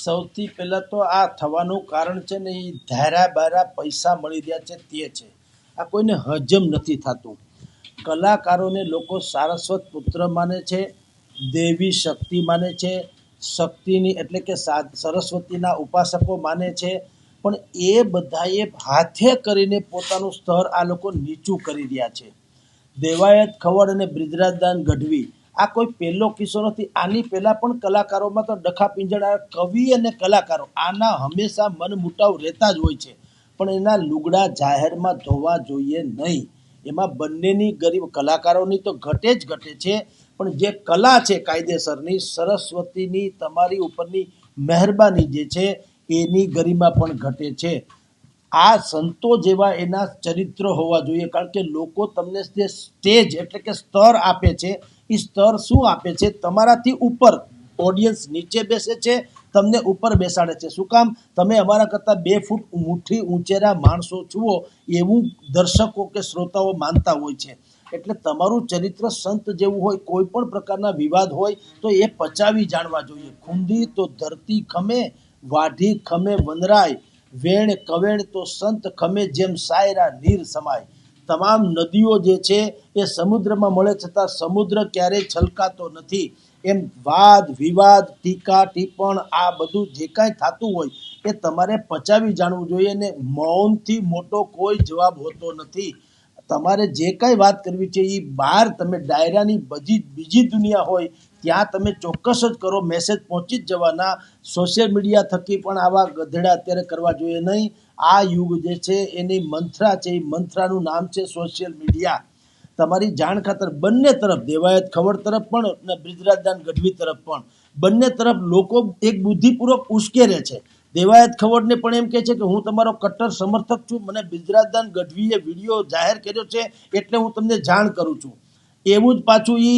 સૌથી પહેલાં તો આ થવાનું કારણ છે ને એ ધારા બારા પૈસા મળી રહ્યા છે તે છે. આ કોઈને હજમ નથી થતું. કલાકારોને લોકો સારસ્વત પુત્ર માને છે, દેવી શક્તિ માને છે, શક્તિની એટલે કે સરસ્વતીના ઉપાસકો માને છે. પણ એ બધાએ હાથે કરીને પોતાનું સ્તર આ લોકો નીચું કરી રહ્યા છે. દેવાયત ખવડ અને બ્રિજરાજદાન ગઢવી આ કોઈ પહેલો કિસ્સો નથી. આની પહેલાં પણ કલાકારોમાં તો ડખા પિંજડા કવિ અને કલાકારો આના હંમેશા મનમુટાવ રહેતા જ હોય છે. પણ એના લુગડા જાહેરમાં ધોવા જોઈએ નહીં. એમાં બંનેની ગરીબ કલાકારોની તો ઘટે જ ઘટે છે, પણ જે કલા છે કાયદેસરની સરસ્વતીની તમારી ઉપરની મહેરબાની જે છે એની ગરિમા પણ ઘટે છે. આ સંતો જેવા એના ચરિત્ર હોવા જોઈએ, કારણ કે લોકો તમને જે સ્ટેજ એટલે કે સ્તર આપે છે એ સ્તર શું આપે છે? તમારાથી ઉપર ઓડિયન્સ નીચે બેસે છે, તમને ઉપર બેસાડે છે. શું કામ? તમે અમારા કરતાં 2 ફૂટ મુઠ્ઠી ઊંચેરા માણસો છો એવું દર્શકો કે શ્રોતાઓ માનતા હોય છે. એટલે તમારું ચરિત્ર સંત જેવું હોય. કોઈ પણ પ્રકારના વિવાદ હોય તો એ પચાવી જાણવા જોઈએ. ખૂંદી તો ધરતી ખમે, વાઢી ખમે વનરાય, વેણ કવેણ તો સંત ખમે જેમ સાયરા નીર સમાય. તમામ નદીઓ જે છે એ સમુદ્રમાં મળે છતાં સમુદ્ર ક્યારેય છલકાતો નથી. એમ વાદ વિવાદ ટીકા ટિપ્પણ આ બધું જે કાંઈ થતું હોય એ તમારે પચાવી જાણવું જોઈએ. ને મૌનથી મોટો કોઈ જવાબ હોતો નથી. તમારે જે કાંઈ વાત કરવી છે એ બહાર તમે ડાયરાની બીજી દુનિયા હોય ત્યાં તમે ચોક્કસ જ કરો. મેસેજ પહોંચી જ જવાના. સોશિયલ મીડિયા થકી પણ આવા ગધેડા અત્યારે કરવા જોઈએ નહીં. આ યુગ જે છે એની મંથરા છે, એ મંથરાનું નામ છે સોશિયલ મીડિયા. તમારી જાણ ખાતર બંને તરફ, દેવાયત ખવડ તરફ પણ અને બ્રિજરાજદાન ગઢવી તરફ પણ, બંને તરફ લોકો એક બુદ્ધિપૂર્વક ઉશ્કેરે છે. દેવાયત ખવડને પણ એમ કહે છે કે હું તમારો કટ્ટર સમર્થક છું, મને બ્રિજરાજદાન ગઢવીએ વિડીયો જાહેર કર્યો છે એટલે હું તમને જાણ કરું છું. એવું જ પાછું એ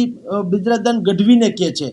બ્રિજરાજદાન ગઢવીને કહે છે.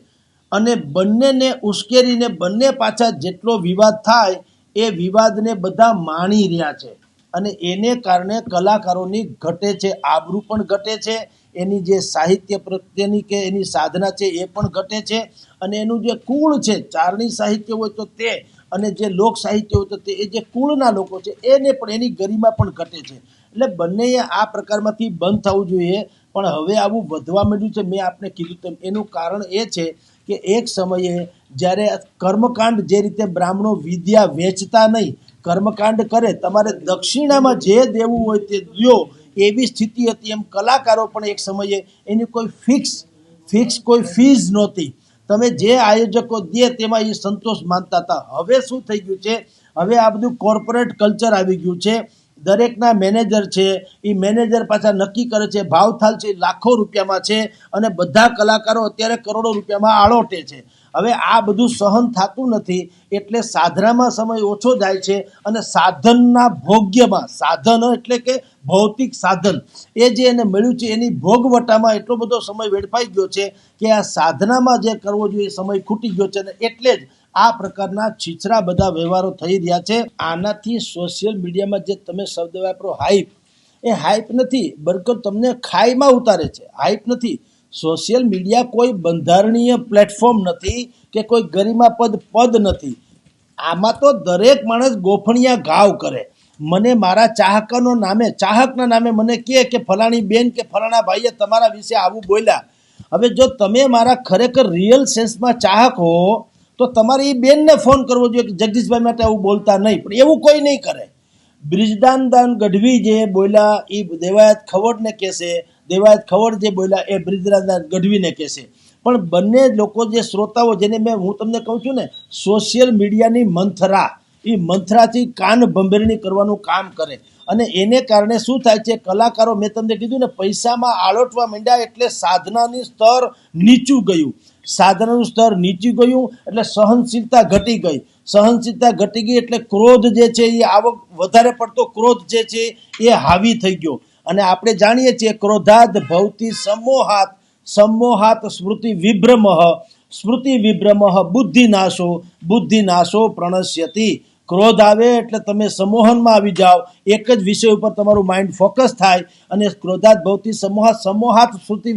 અને બંનેને ઉશ્કેરીને બંને પાછા જેટલો વિવાદ થાય એ વિવાદને બધા માણી રહ્યા છે. અને એને કારણે કલાકારોની ઘટે છે, આબરૂ પણ ઘટે છે, એની જે સાહિત્ય પ્રત્યેની કે એની સાધના છે એ પણ ઘટે છે. અને એનું જે કુળ છે, ચારણી સાહિત્ય હોય તો તે, અને જે લોક સાહિત્ય હોય તો તે, એ જે કુળના લોકો છે એને પણ એની ગરિમા પણ ઘટે છે. એટલે બંનેએ આ પ્રકારમાંથી બંધ થવું જોઈએ. પણ હવે આવું વધવા માંડ્યું છે. મેં આપને કીધું તેમ એનું કારણ એ છે કે એક સમયે જ્યારે કર્મકાંડ જે રીતે બ્રાહ્મણો વિદ્યા વેચતા નહીં, કર્મકાંડ કરે, તમારે દક્ષિણામાં જે દેવું હોય તે દ્યો એવી સ્થિતિ હતી. એમ કલાકારો પણ એક સમયે એની કોઈ ફિક્સ કોઈ ફીઝ નહોતી. તમે જે આયોજકો દે તેમાં એ સંતોષ માનતા હતા. હવે શું થઈ ગયું છે? હવે આ બધું કોર્પોરેટ કલ્ચર આવી ગયું છે. દરેકના મેનેજર છે, એ મેનેજર પાછા નક્કી કરે છે. ભાવતાલ છે લાખો રૂપિયામાં છે અને બધા કલાકારો અત્યારે કરોડો રૂપિયામાં આળોટે છે. હવે આ બધું સહન થતું નથી એટલે સાધનામાં સમય ઓછો જાય છે અને સાધનના ભોગ્યમાં, સાધન એટલે કે ભૌતિક સાધન, એ જે એને મળ્યું છે એની ભોગવટામાં એટલો બધો સમય વેડફાઈ ગયો છે કે આ સાધનામાં જે કરવો જોઈએ એ સમય ખૂટી ગયો છે. અને એટલે જ આ પ્રકારના છીછરા બધા વ્યવહારો થઈ રહ્યા છે. આનાથી સોશિયલ મીડિયામાં જે તમે શબ્દ વાપરો હાઈપ, એ હાઈપ નથી, બરકત તમને ખાઈમાં ઉતારે છે. હાઈપ નથી. સોશિયલ મીડિયા કોઈ બંધારણીય પ્લેટફોર્મ નથી કે કોઈ ગરિમાપદ પદ નથી. આમાં તો દરેક માણસ ગોફણિયા ઘાવ કરે. મને મારા ચાહકના નામે મને કહે કે ફલાણી બેન કે ફલાણા ભાઈએ તમારા વિશે આવું બોલ્યા. હવે જો તમે મારા ખરેખર રિયલ સેન્સમાં ચાહક હો તો તમારે એ બેનને ફોન કરવો જોઈએ કે જગદીશભાઈ માટે આવું બોલતા નહીં. પણ એવું કોઈ નહીં કરે. બ્રિજરાજદાન ગઢવી જે બોલ્યા એ દેવાયત ખવડને કહેશે, દેવાયત ખવડ જે બોલ્યા એ બ્રિજરાજદાન ગઢવીને કહેશે. પણ બંને લોકો જે શ્રોતાઓ, જેને હું તમને કહું છું ને સોશિયલ મીડિયાની મંથરા, એ મંથરાથી કાન ભંભેરણી કરવાનું કામ કરે. અને એને કારણે શું થાય છે? કલાકારો, મેં તમને કીધું ને, પૈસામાં આળોટવા માંડ્યા એટલે સાધનાની સ્તર નીચું ગયું. સાધનાનું સ્તર નીચું ગયું એટલે સહનશીલતા ઘટી ગઈ. સહનશીલતા ઘટી ગઈ એટલે ક્રોધ જે છે એ આવક, વધારે પડતો ક્રોધ જે છે એ હાવી થઈ ગયો. અને આપણે જાણીએ છીએ ક્રોધાદ ભવતી સમોહાત સ્મૃતિ વિભ્રમ બુદ્ધિનાશો પ્રણશ્યતિ. ક્રોધ આવે એટલે તમે સમોહનમાં આવી જાઓ. એક જ વિષય ઉપર તમારું માઇન્ડ ફોકસ થાય. અને ક્રોધાદ ભવતી સમોહાત સ્મૃતિ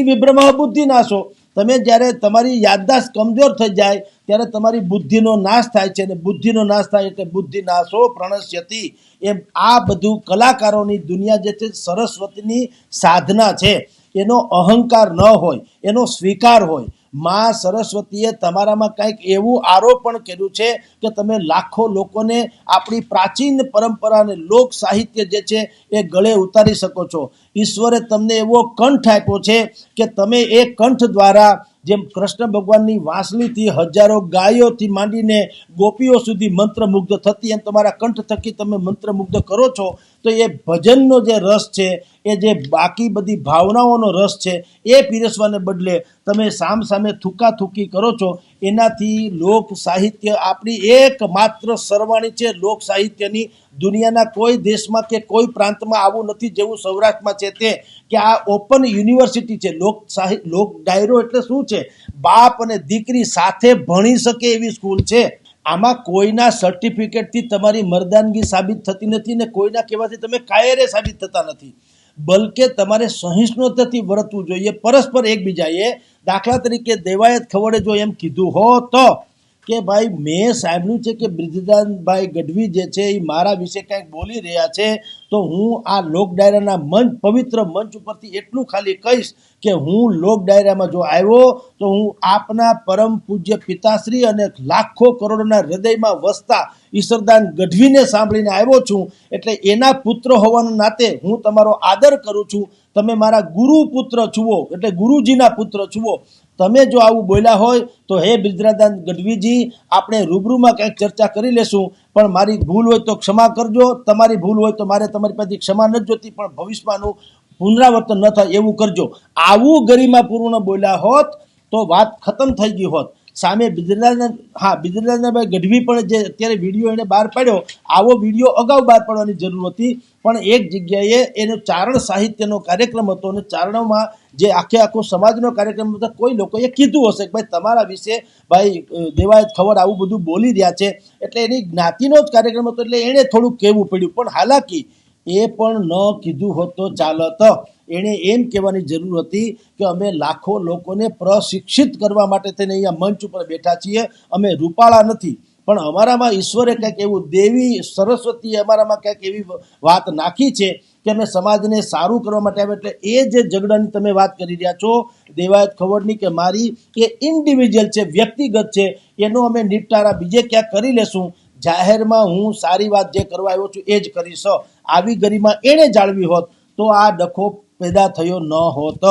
વિભ્રમ બુદ્ધિનાશો. તમે જ્યારે તમારી યાદદાસ્ત કમજોર થઈ જાય ત્યારે તમારી બુદ્ધિનો નાશ થાય છે, અને બુદ્ધિનો નાશ થાય એટલે બુદ્ધિ નાશો પ્રણશ્યતિ. એમ આ બધું કલાકારોની દુનિયા જે છે સરસ્વતીની સાધના છે. એનો અહંકાર ન હોય, એનો સ્વીકાર હોય. માં સરસ્વતીએ તમારામાં કંઈક એવું આરોપણ કર્યું છે કે તમે લાખો લોકોને આપણી પ્રાચીન પરંપરા અને લોક સાહિત્ય જે છે એ ગળે ઉતારી શકો છો. ઈશ્વરે તમને એવો કંઠ આપ્યો છે કે તમે એ કંઠ દ્વારા, જેમ કૃષ્ણ ભગવાનની વાંસળીથી હજારો ગાયોથી માંડીને ગોપીઓ સુધી મંત્રમુગ્ધ થતી, એમ તમારા કંઠ થકી તમે મંત્રમુગ્ધ કરો છો. તો એ ભજનનો જે રસ છે, એ જે બાકી બધી ભાવનાઓનો રસ છે, એ પીરસવાને બદલે તમે સામે થૂકી કરો છો. એનાથી લોક સાહિત્ય આપણી એકમાત્ર સરવાણી છે. લોક સાહિત્યની દુનિયાના કોઈ દેશમાં કે કોઈ પ્રાંતમાં આવું નથી જેવું સૌરાષ્ટ્રમાં છે, તે કે આ ઓપન યુનિવર્સિટી છે. લોક ડાયરો એટલે શું છે? બાપ અને દીકરી સાથે ભણી શકે એવી સ્કૂલ છે. આમાં કોઈના સર્ટિફિકેટથી તમારી મર્દાનગી સાબિત થતી નથી, ને કોઈના કહેવાથી તમે કાયરે સાબિત થતા નથી. બલકે તમારે સહિષ્ણુતાથી વર્તવું જોઈએ પરસ્પર એકબીજાએ. દાખલા તરીકે દેવાયત ખવડે જો એમ કીધું હોત કે ભાઈ મેં સાંભળ્યું છે કે બ્રિજરાજભાઈ ગઢવી જે છે એ મારા વિશે કંઈક બોલી રહ્યા છે, તો હું આ લોક ડાયરાના પવિત્ર મંચ ઉપરથી એટલું ખાલી કહીશ કે હું લોક ડાયરામાં જો આવ્યો તો હું આપના પરમ પૂજ્ય પિતાશ્રી અને લાખો કરોડોના હૃદયમાં વસતા ઈશ્વરદાન ગઢવીને સાંભળીને આવ્યો છું. એટલે એના પુત્ર હોવાના નાતે હું તમારો આદર કરું છું. તમે મારા ગુરુ પુત્ર છુઓ, એટલે ગુરુજીના પુત્ર છુઓ. તમે જો આવું બોલ્યા હોય તો હે બ્રિજરાજદાન ગઢવીજી, આપણે રૂબરૂમાં કંઈક ચર્ચા કરી લેશું. પણ મારી ભૂલ હોય તો ક્ષમા કરજો, તમારી ભૂલ હોય તો મારે તમારી પાસેથી ક્ષમા નથી જોતી, પણ ભવિષ્યમાંનું પુનરાવર્તન ન થાય એવું કરજો. આવું ગરિમાપૂર્ણ બોલ્યા હોત તો વાત ખતમ થઈ ગઈ હોત. સામે બ્રિજરાજદાનભાઈ ગઢવી પણ જે અત્યારે વિડીયો એને બહાર પાડ્યો, આવો વિડીયો અગાઉ બહાર પાડવાની જરૂર હતી. પણ એક જગ્યાએ એનો ચારણ સાહિત્યનો કાર્યક્રમ હતો, અને ચારણોમાં જે આખો સમાજનો કાર્યક્રમ હતો, કોઈ લોકોએ કીધું હશે કે ભાઈ તમારા વિશે ભાઈ દેવાયત ખવડ આવું બધું બોલી રહ્યા છે, એટલે એની જ્ઞાતિનો જ કાર્યક્રમ હતો, એટલે એણે થોડુંક કહેવું પડ્યું. પણ હાલાકી એ પણ ન કીધું હોત તો ચાલત. એણે એમ કહેવાની જરૂર હતી કે અમે લાખો લોકોને પ્રશિક્ષિત કરવા માટે થઈને અહીંયા મંચ ઉપર બેઠા છીએ. અમે રૂપાળા નથી, પણ અમારામાં ઈશ્વરે કંઈક એવું, દેવી સરસ્વતીએ અમારામાં કંઈક એવી વાત નાખી છે કે અમે સમાજને સારું કરવા માટે આવે. એટલે એ જે ઝઘડાની તમે વાત કરી રહ્યા છો દેવાયત ખવડની કે મારી, એ ઇન્ડિવિજ્યુઅલ છે, વ્યક્તિગત છે. એનો અમે નિપટારા બીજે ક્યાંક કરી લેશું. જાહેરમાં હું સારી વાત જે કરવા આવ્યો છું એ જ કરીશ. આવી ગરિમા એણે જાળવી હોત તો આ ડખો પેદા થયો ન હોત.